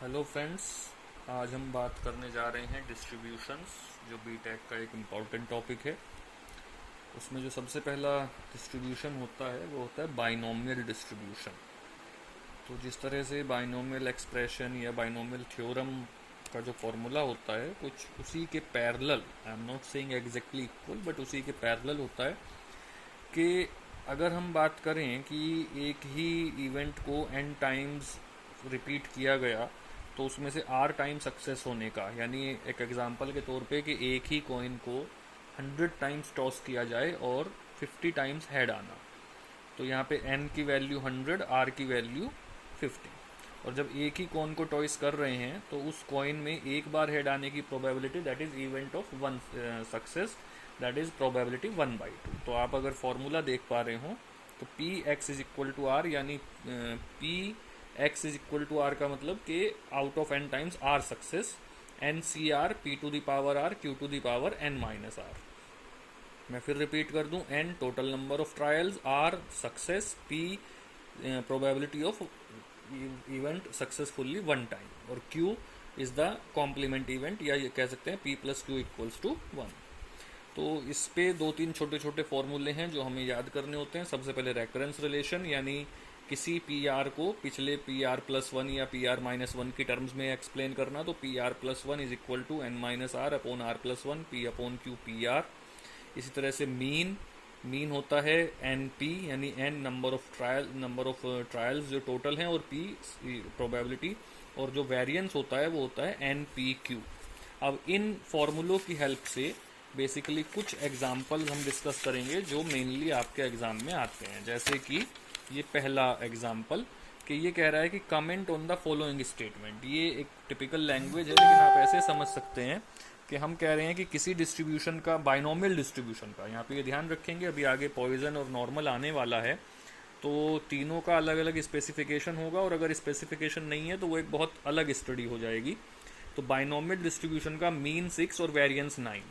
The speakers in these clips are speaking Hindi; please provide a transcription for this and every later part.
Hello friends. आज हम बात करने जा रहे हैं डिस्ट्रीब्यूशंस, जो बीटेक का एक इम्पॉर्टेंट टॉपिक है। उसमें जो सबसे पहला डिस्ट्रीब्यूशन होता है वो होता है बाइनोमियल डिस्ट्रीब्यूशन। तो जिस तरह से बाइनोमियल एक्सप्रेशन या बाइनोमियल थ्योरम का जो फॉर्मूला होता है कुछ उसी के parallel, I am not saying exactly equal, but उसी के पैरेलल होता है कि अगर हम बात करें कि एक ही इवेंट को n टाइम्स रिपीट किया गया तो उसमें से r टाइम सक्सेस होने का, यानी एक एग्जांपल के तौर पे कि एक ही कॉइन को 100 टाइम्स टॉस किया जाए और 50 टाइम्स हेड आना, तो यहाँ पे n की वैल्यू 100, r की वैल्यू 50। और जब एक ही कॉइन को टॉइस कर रहे हैं तो उस कॉइन में एक बार हेड आने की probability, that is event of one success, that is probability 1/2। तो आप अगर फॉर्मूला देख पा रहे हो तो P X is equal to R, यानी P X is equal to R का मतलब कि out of n times R success, N C R P to the power R Q to the power n minus R. मैं फिर रिपीट कर दूं, n total number of trials, r success, p probability of event successfully one time, और q is the complement event, या ये कह सकते हैं p plus Q equals to 1। तो इस पे दो तीन छोटे छोटे फॉर्मूले हैं जो हमें याद करने होते हैं। सबसे पहले रेकरेंस रिलेशन, यानी किसी पी आर को पिछले पी आर प्लस वन या पी आर माइनस वन की टर्म्स में एक्सप्लेन करना, तो P R plus one is equal to N minus R upon R plus one, P upon Q P R. इसी तरह से मीन होता है एन पी, यानी एन नंबर ऑफ ट्रायल्स जो टोटल हैं, और पी प्रोबेबिलिटी, और जो वेरिएंस होता है वो होता है एन पी क्यू। अब इन फॉर्मूलों की हेल्प से बेसिकली कुछ एग्जाम्पल हम डिस्कस करेंगे जो मेनली आपके एग्जाम में आते हैं। जैसे कि ये पहला एग्जाम्पल कि ये कह रहा है कि comment on the following statement. ये एक टिपिकल लैंग्वेज है, लेकिन आप ऐसे समझ सकते हैं कि हम कह रहे हैं कि किसी डिस्ट्रीब्यूशन का, बाइनोमियल डिस्ट्रीब्यूशन का, यहाँ पे ये ध्यान रखेंगे अभी आगे पॉइजन और नॉर्मल आने वाला है, तो तीनों का अलग अलग स्पेसिफिकेशन होगा, और अगर स्पेसिफिकेशन नहीं है तो वो एक बहुत अलग स्टडी हो जाएगी। तो बाइनोमियल डिस्ट्रीब्यूशन का मीन 6 और वेरिएंस 9,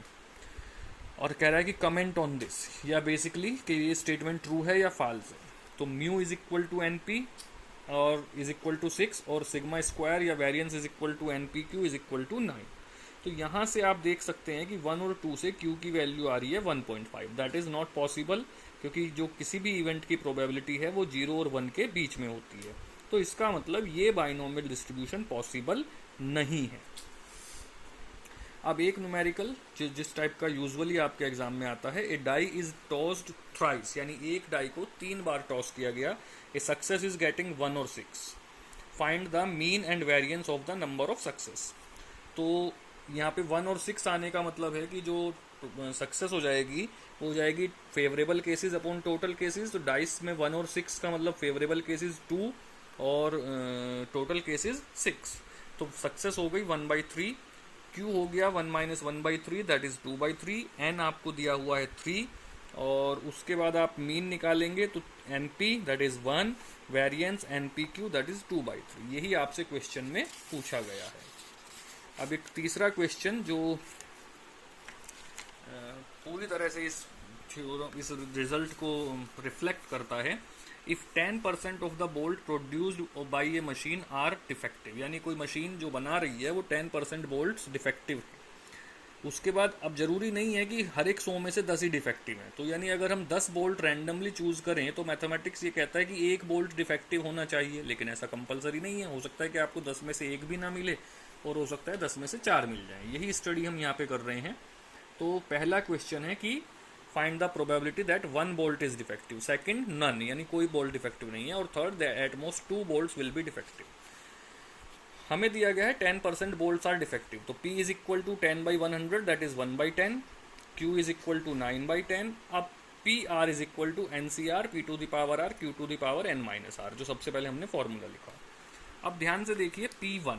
और कह रहा है कि कमेंट ऑन दिस, या बेसिकली कि ये स्टेटमेंट ट्रू है या फॉल्स है। तो mu is equal to N P और इज इक्वल टू 6, और सिग्मा स्क्वायर या variance is equal to N P Q is equal to 9। तो यहाँ से आप देख सकते हैं कि 1 और 2 से Q की वैल्यू आ रही है 1.5। दैट इज नॉट पॉसिबल, क्योंकि जो किसी भी इवेंट की प्रोबेबिलिटी है वो 0 और 1 के बीच में होती है। तो इसका मतलब ये बाइनोमियल डिस्ट्रीब्यूशन पॉसिबल नहीं है। अब एक न्यूमेरिकल जिस टाइप का यूजुअली आपके एग्जाम में आता है, ए डाई इज टॉस्ड थ्राइस, यानी एक डाई को 3 बार टॉस किया गया, ए सक्सेस इज गेटिंग 1 और 6, find the mean and variance of the number of success. तो यहाँ पे 1 और 6 आने का मतलब है कि जो सक्सेस हो जाएगी वो हो जाएगी favourable cases upon total cases. तो डाइस में 1 और 6 का मतलब फेवरेबल केसेस 2 और टोटल केसेस 6। तो सक्सेस हो गई 1/3, Q हो गया 1 माइनस 1/3, दैट इज 2/3, N आपको दिया हुआ है 3, और उसके बाद आप मीन निकालेंगे तो NP that is 1, variance NPQ that is 2/3। यही आपसे क्वेश्चन में पूछा गया है। अब एक तीसरा क्वेश्चन जो पूरी तरह से इस रिजल्ट को रिफ्लेक्ट करता है, if 10% of the bolt produced by a machine are defective, यानी कोई मशीन जो बना रही है वो 10% बोल्ट्स डिफेक्टिव है। उसके बाद अब जरूरी नहीं है कि हर एक 100 में से 10 ही डिफेक्टिव हैं, तो यानी अगर हम 10 बोल्ट रैंडमली चूज करें तो मैथमेटिक्स ये कहता है कि एक बोल्ट डिफेक्टिव होना चाहिए, लेकिन ऐसा कंपलसरी नहीं है। हो सकता है कि आपको 10 में से एक भी ना मिले, और हो सकता है 10 में से 4 मिल जाए। यही स्टडी हम यहाँ पे कर रहे हैं। तो पहला क्वेश्चन है कि find the probability that 1 bolt is defective, second none, यानी कोई बोल्ट डिफेक्टिव नहीं है, और third that at most 2 bolts will be defective. हमें दिया गया है 10% बोल्ट्स आर डिफेक्टिव, तो P is equal to 10/100 that is 1/10, Q is equal to 9/10। अब PR is equal to NCR P to the power R Q to the power N minus R, जो सबसे पहले हमने फॉर्मूला लिखा। अब ध्यान से देखिए P1,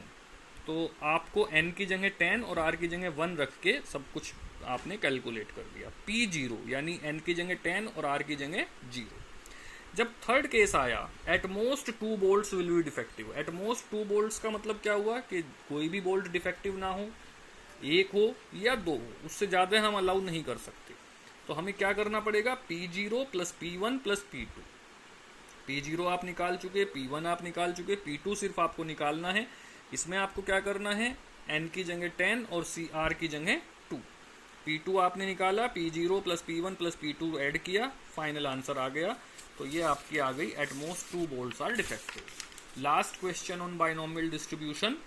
तो आपको N की जगह 10 और R की जगह 1 रख के सब कुछ आपने कैलकुलेट कर दिया। P0 यानी N की जगह 10 और R की जगह 0। जब थर्ड केस आया, at most 2 bolts will be defective. At most 2 bolts का मतलब क्या हुआ कि कोई भी बोल्ट डिफेक्टिव ना हो, एक हो या 2 हो, उससे ज़्यादा हम अलाउ नहीं कर सकते। तो हमें क्या करना पड़ेगा, P0 plus P1 plus P2। P0 आप निकाल चुके, P1 आप निकाल चुके, P2 सिर्फ आपको निकालना है। इसमें आपको क्या करना है, n की जगह 10 और r की जगह 2। P2 आपने निकाला, P0 plus P1 plus P2 add किया, फाइनल आंसर आ गया। तो ये आपकी आ गई at most 2 bolts are defective. Last question on binomial distribution,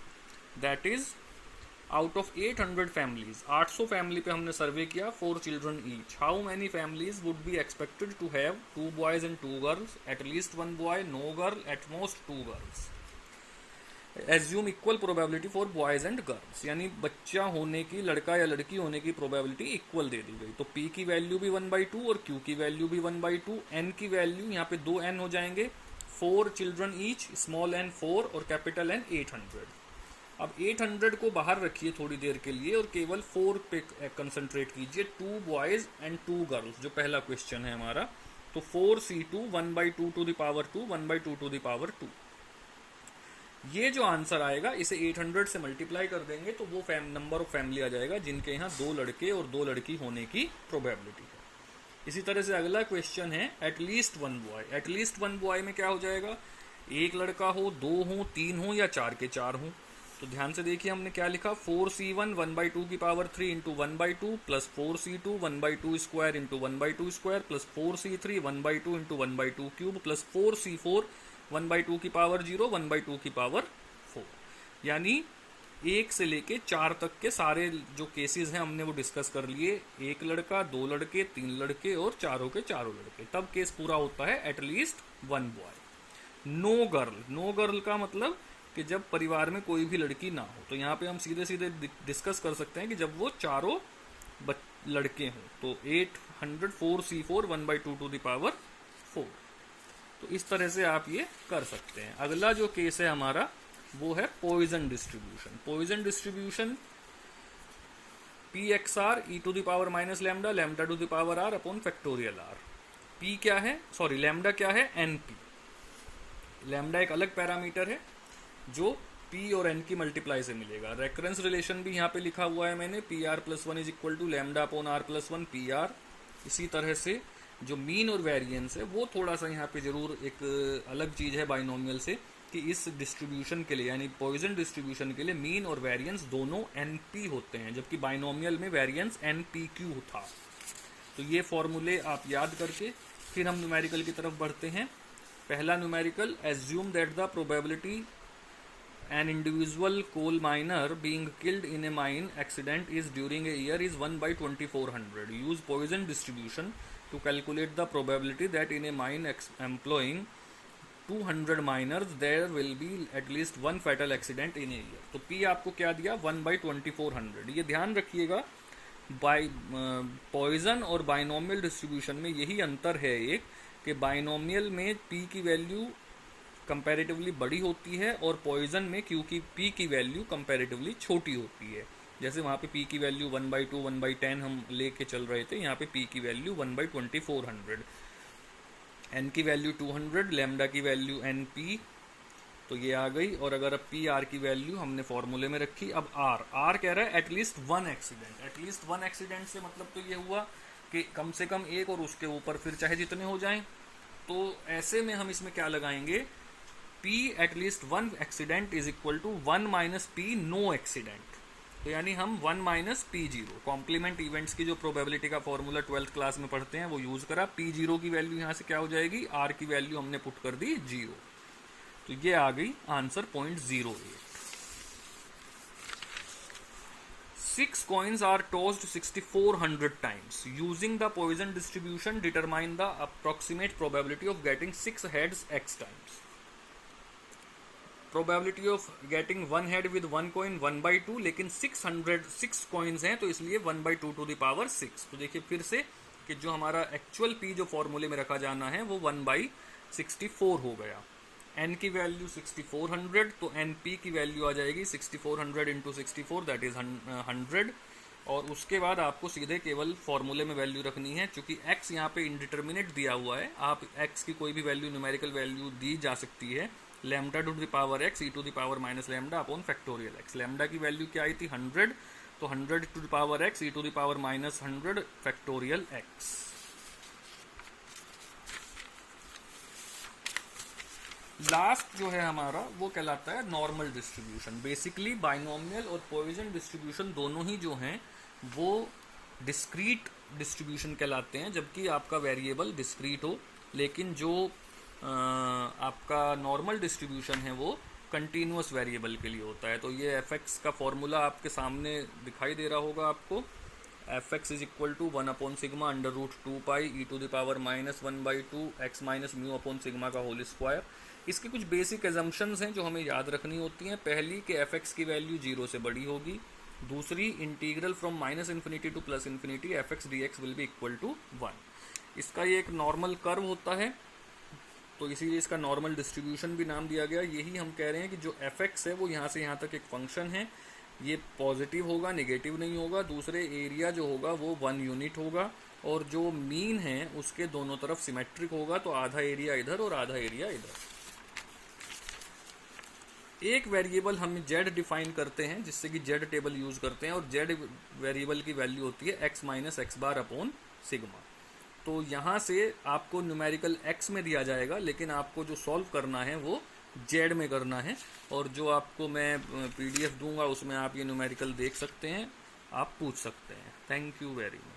that is out of 800 families, 800 family पे हमने सर्वे किया, 4 children each, how many families would be expected to have 2 boys and 2 girls, at least 1 boy, no girl, at most 2 girls. Assume equal probability for boys and girls, यानी बच्चा होने की, लड़का या लड़की होने की प्रोबेबिलिटी इक्वल दे दी गई। तो P की वैल्यू भी 1/2 और Q की वैल्यू भी 1/2। N की वैल्यू यहाँ पे 2 N हो जाएंगे, 4 चिल्ड्रन ईच, स्मॉल n 4 और कैपिटल N 800। अब 800 को बाहर रखिए थोड़ी देर के लिए और केवल 4 पे कंसंट्रेट कीजिए, 2 बॉयज एंड 2 गर्ल्स, जो पहला क्वेश्चन है हमारा। तो 4C2 1/2 to the power 2, 1/2 to the power 2। ये जो आंसर आएगा इसे 800 से मल्टीप्लाई कर देंगे तो वो नंबर ऑफ फैमिली आ जाएगा जिनके यहाँ 2 लड़के और 2 लड़की होने की प्रोबेबिलिटी है। इसी तरह से अगला क्वेश्चन है एटलीस्ट 1 बॉय। एटलीस्ट 1 बॉय में क्या हो जाएगा, एक लड़का हो, 2 हो, 3 हो या 4 के 4 हो। तो ध्यान से देखिए हमने क्या लिखा, 4C1 1/2 की power 3 into 1/2 plus 4C2 1/2 square into 1/2 square plus 4C3 1/2 into 1/2 cube plus 4C4 1/2 की पावर 0 1/2 की पावर 4। यानी 1 से लेके 4 तक के सारे जो केसेस हैं हमने वो डिस्कस कर लिए। एक लड़का, 2 लड़के, 3 लड़के और चारों के चारों लड़के, तब केस पूरा होता है at least 1 boy. No girl, no girl का मतलब कि जब परिवार में कोई भी लड़की ना हो। तो यहाँ पे हम सीधे सीधे डिस्कस कर सकते हैं कि जब वो चारों लड़के हों। तो 804C4 1/2 टू द पावर 4। तो इस तरह से आप ये कर सकते हैं। अगला जो केस है हमारा वो है Poisson distribution. Poisson distribution PXR e to the power minus lambda, lambda to the power R upon factorial R। P क्या है, सॉरी लैम्डा क्या है, NP। लैम्डा एक अलग पैरामीटर है जो P और N की मल्टीप्लाई से मिलेगा। रेकरेंस रिलेशन भी यहाँ पे लिखा हुआ है मैंने, PR+1 is equal to lambda upon R+1 PR। इसी तरह से जो मीन और वेरिएंस है वो थोड़ा सा यहाँ पे जरूर एक अलग चीज है बाइनोमियल से, कि इस डिस्ट्रीब्यूशन के लिए यानी पॉइजन डिस्ट्रीब्यूशन के लिए मीन और वेरिएंस दोनों NP होते हैं, जबकि बाइनोमियल में वेरिएंस NPQ था। तो ये फॉर्मूले आप याद करके फिर हम न्यूमेरिकल की तरफ बढ़ते हैं। पहला numerical, assume that the probability an individual coal miner being killed in a mine accident is during a year is 1/2400. Use Poisson distribution to calculate the probability that in a mine employing 200 miners there will be at least one fatal accident in a year. तो P आपको क्या दिया, 1/2400। ये ध्यान रखिएगा, पॉइजन और बाइनोमियल डिस्ट्रीब्यूशन में यही अंतर है एक, कि बाइनोमियल में P की वैल्यू कंपैरेटिवली बड़ी होती है और पॉइजन में क्योंकि P की वैल्यू कंपैरेटिवली छोटी होती है। जैसे वहाँ पे P की वैल्यू 1/2 1/10 हम लेके चल रहे थे, यहाँ पे P की वैल्यू 1/2400, N की वैल्यू 200, लैम्डा की वैल्यू NP, तो ये आ गई। और अगर अब P R की वैल्यू हमने फॉर्मूले में रखी। अब R कह रहा है एटलीस्ट 1 एक्सीडेंट। एटलीस्ट 1 एक्सीडेंट से मतलब तो ये हुआ कि कम से कम एक और उसके ऊपर फिर चाहे जितने हो जाएं। तो ऐसे में हम इसमें क्या लगाएंगे, P at least 1 accident is equal to 1 minus P no accident. तो यानी हम 1 माइनस P0, कॉम्प्लीमेंट इवेंट्स की जो प्रोबेबिलिटी का फॉर्मूला 12th क्लास में पढ़ते हैं वो यूज करा। P0 की वैल्यू यहाँ से क्या हो जाएगी, R की वैल्यू हमने पुट कर दी 0। तो ये आ गई answer 0.08। 6 coins are tossed 6400 times. Using the Poisson distribution, determine the approximate probability of getting 6 heads x times. Probability of getting 1 head with 1 coin 1/2, लेकिन 6 coins हैं तो इसलिए 1/2 to the power 6। तो देखिए फिर से कि जो हमारा एक्चुअल P जो फॉर्मूले में रखा जाना है वो 1/64 हो गया। N की वैल्यू 6400, तो NP की वैल्यू आ जाएगी 6400 इंटू 64, दैट इज 100। और उसके बाद आपको सीधे केवल फॉर्मूले में वैल्यू रखनी है। चूंकि x यहाँ पे इंडिटर्मिनेट दिया हुआ है, आप x की कोई भी वैल्यू न्यूमेरिकल वैल्यू दी जा सकती है। Lambda to the power x e to the power minus lambda upon factorial x। Lambda की वैल्यू क्या आई थी 100, तो 100 to the power x e to the power minus 100 factorial x। Last जो है हमारा वो कहलाता है नॉर्मल डिस्ट्रीब्यूशन। बेसिकली बाइनोमियल और पॉइसन डिस्ट्रीब्यूशन दोनों ही जो हैं वो डिस्क्रीट डिस्ट्रीब्यूशन कहलाते हैं, जबकि आपका वेरिएबल डिस्क्रीट हो। लेकिन जो आपका नॉर्मल डिस्ट्रीब्यूशन है वो कंटिन्यूअस वेरिएबल के लिए होता है। तो ये एफ एक्स का फॉर्मूला आपके सामने दिखाई दे रहा होगा आपको। F X is equal to 1/सिग्मा under root 2 pi E to the power -1/2 X minus mu upon sigma का होल स्क्वायर। इसके कुछ बेसिक एजम्पशंस हैं जो हमें याद रखनी होती हैं। पहली कि एफ एक्स की वैल्यू 0 से बड़ी होगी। दूसरी, integral from -minus infinity to +plus infinity f x d x will be equal to 1। इसका ये एक नॉर्मल कर्व होता है, तो इसीलिए इसका नॉर्मल डिस्ट्रीब्यूशन भी नाम दिया गया। यही हम कह रहे हैं कि जो एफ एक्स है वो यहाँ से यहाँ तक एक फंक्शन है, ये पॉजिटिव होगा, नेगेटिव नहीं होगा। दूसरे, एरिया जो होगा वो 1 यूनिट होगा, और जो मीन है उसके दोनों तरफ सिमेट्रिक होगा, तो आधा एरिया इधर और आधा एरिया इधर। एक वेरिएबल हम z डिफाइन करते हैं जिससे कि z टेबल यूज करते हैं, और z वेरिएबल की वैल्यू होती है x minus x bar upon sigma. तो यहाँ से आपको न्यूमेरिकल x में दिया जाएगा, लेकिन आपको जो सॉल्व करना है वो z में करना है। और जो आपको मैं PDF दूंगा उसमें आप ये न्यूमेरिकल देख सकते हैं, आप पूछ सकते हैं। Thank you very much.